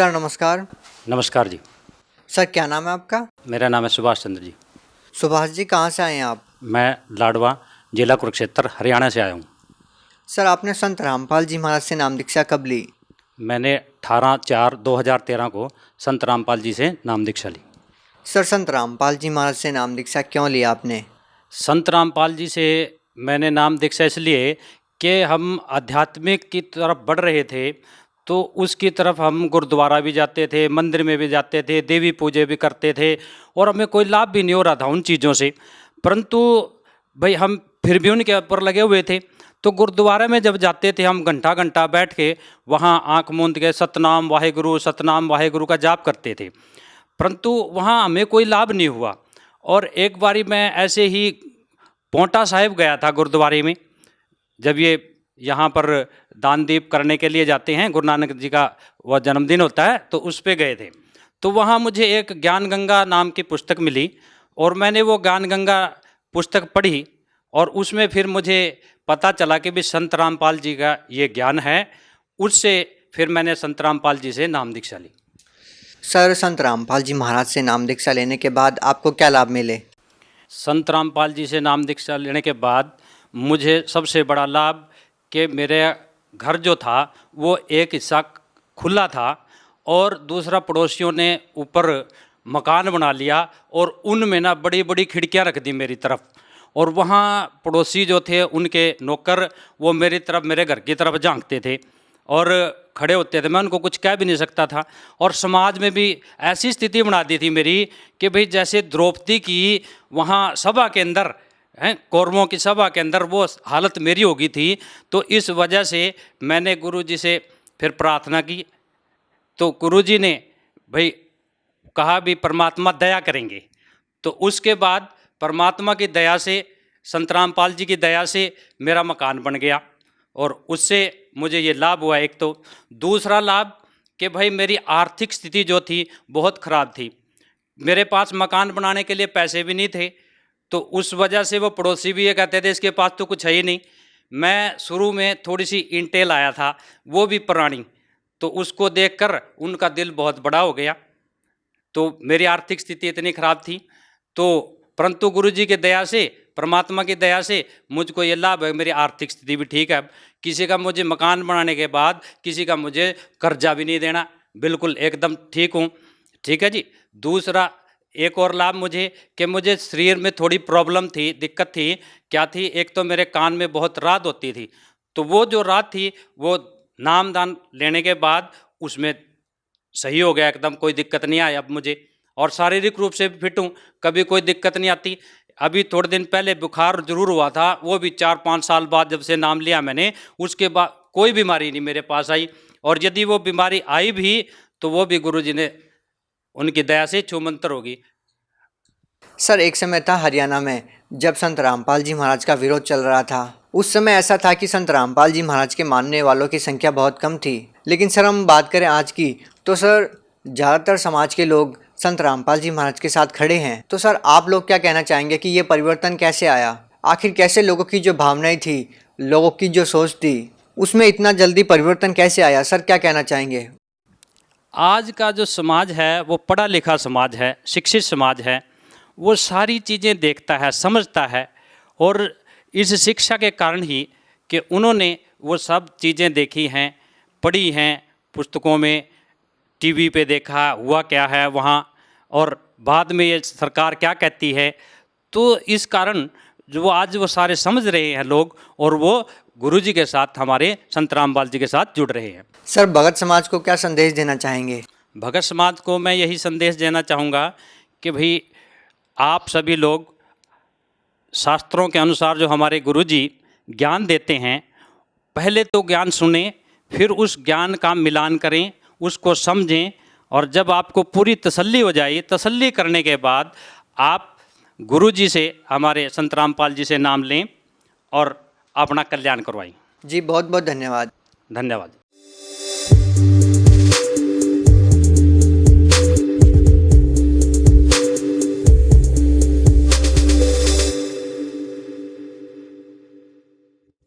Sir नमस्कार। नमस्कार जी। Sir क्या नाम है आपका? मेरा नाम है सुभाष चंद्र जी। सुभाष जी कहाँ से आए हैं आप? मैं लाडवा, जिला कुरुक्षेत्र, हरियाणा से आया हूँ। सर आपने संत रामपाल जी महाराज से नाम दीक्षा कब ली? मैंने 18/4/2013 को संत रामपाल जी से नाम दीक्षा ली। सर संत रामपाल जी महाराज से नाम दीक्षा क्यों लिया आपने? संत रामपाल जी से मैंने नाम दीक्षा इसलिए कि हम आध्यात्मिक की तरफ बढ़ रहे थे, तो उसकी तरफ हम गुरुद्वारा भी जाते थे, मंदिर में भी जाते थे, देवी पूजे भी करते थे और हमें कोई लाभ भी नहीं हो रहा था उन चीज़ों से। परंतु भाई हम फिर भी उनके ऊपर लगे हुए थे। तो गुरुद्वारे में जब जाते थे हम घंटा घंटा बैठ के वहाँ आँख मूंद के सतनाम वाहेगुरु का जाप करते थे, परंतु वहाँ हमें कोई लाभ नहीं हुआ। और एक बारी मैं ऐसे ही पोंटा साहिब गया था गुरुद्वारे में, जब ये यहाँ पर दान दीप करने के लिए जाते हैं, गुरु नानक जी का वह जन्मदिन होता है, तो उस पे गए थे। तो वहाँ मुझे एक ज्ञान गंगा नाम की पुस्तक मिली और मैंने वो ज्ञान गंगा पुस्तक पढ़ी और उसमें फिर मुझे पता चला कि भी संत रामपाल जी का ये ज्ञान है। उससे फिर मैंने संत रामपाल जी से नाम दीक्षा ली। सर संत रामपाल जी महाराज से नाम दीक्षा लेने के बाद आपको क्या लाभ मिले? संत रामपाल जी से नाम दीक्षा लेने के बाद मुझे सबसे बड़ा लाभ कि मेरे घर जो था वो एक हिस्सा खुला था और दूसरा पड़ोसियों ने ऊपर मकान बना लिया और उनमें ना बड़ी बड़ी खिड़कियां रख दी मेरी तरफ। और वहाँ पड़ोसी जो थे उनके नौकर वो मेरी तरफ, मेरे घर की तरफ झांकते थे और खड़े होते थे, मैं उनको कुछ कह भी नहीं सकता था। और समाज में भी ऐसी स्थिति बना दी थी मेरी कि भाई जैसे द्रौपदी की वहाँ सभा के अंदर हैं, कौरवों की सभा के अंदर वो हालत मेरी हो गई थी। तो इस वजह से मैंने गुरु जी से फिर प्रार्थना की, तो गुरु जी ने भाई कहा भी परमात्मा दया करेंगे। तो उसके बाद परमात्मा की दया से, संत रामपाल जी की दया से मेरा मकान बन गया और उससे मुझे ये लाभ हुआ एक। तो दूसरा लाभ कि भाई मेरी आर्थिक स्थिति जो थी बहुत ख़राब थी, मेरे पास मकान बनाने के लिए पैसे भी नहीं थे। तो उस वजह से वो पड़ोसी भी ये कहते थे इसके पास तो कुछ है ही नहीं। मैं शुरू में थोड़ी सी इंटेल लाया था, वो भी पुरानी, तो उसको देखकर उनका दिल बहुत बड़ा हो गया। तो मेरी आर्थिक स्थिति इतनी ख़राब थी, तो परंतु गुरु जी की दया से, परमात्मा की दया से मुझको ये लाभ है, मेरी आर्थिक स्थिति भी ठीक है। किसी का मुझे मकान बनाने के बाद किसी का मुझे कर्जा भी नहीं देना, बिल्कुल एकदम ठीक हूँ। ठीक है जी। दूसरा एक और लाभ मुझे कि मुझे शरीर में थोड़ी प्रॉब्लम थी, दिक्कत थी। क्या थी? एक तो मेरे कान में बहुत रात होती थी, तो वो जो रात थी वो नामदान लेने के बाद उसमें सही हो गया एकदम, कोई दिक्कत नहीं आई अब मुझे। और शारीरिक रूप से भी फिट हूँ, कभी कोई दिक्कत नहीं आती। अभी थोड़े दिन पहले बुखार जरूर हुआ था, वो भी 4-5 साल बाद जब से नाम लिया मैंने, उसके बाद कोई बीमारी नहीं मेरे पास आई। और यदि वो बीमारी आई भी तो वो भी गुरु जी ने उनकी दया से छूमंतर होगी। सर एक समय था हरियाणा में जब संत रामपाल जी महाराज का विरोध चल रहा था। उस समय ऐसा था कि संत रामपाल जी महाराज के मानने वालों की संख्या बहुत कम थी। लेकिन सर हम बात करें आज की, तो सर ज़्यादातर समाज के लोग संत रामपाल जी महाराज के साथ खड़े हैं। तो सर आप लोग क्या कहना चाहेंगे कि ये परिवर्तन कैसे आया? आखिर कैसे लोगों की जो भावनाएं थी, लोगों की जो सोच थी, उसमें इतना जल्दी परिवर्तन कैसे आया? सर क्या कहना चाहेंगे? आज का जो समाज है वो पढ़ा लिखा समाज है, शिक्षित समाज है, वो सारी चीज़ें देखता है, समझता है। और इस शिक्षा के कारण ही कि उन्होंने वो सब चीज़ें देखी हैं, पढ़ी हैं पुस्तकों में, टीवी पे देखा हुआ क्या है वहाँ, और बाद में ये सरकार क्या कहती है। तो इस कारण जो आज वो सारे समझ रहे हैं लोग, और वो गुरु जी के साथ, हमारे संत रामपाल जी के साथ जुड़ रहे हैं। सर भगत समाज को क्या संदेश देना चाहेंगे? भगत समाज को मैं यही संदेश देना चाहूँगा कि भाई आप सभी लोग शास्त्रों के अनुसार जो हमारे गुरु जी ज्ञान देते हैं, पहले तो ज्ञान सुनें, फिर उस ज्ञान का मिलान करें, उसको समझें, और जब आपको पूरी तसल्ली हो जाए, तसल्ली करने के बाद आप गुरु जी से, हमारे संत रामपाल जी से नाम लें और अपना कल्याण करवाएं। जी बहुत बहुत धन्यवाद। धन्यवाद।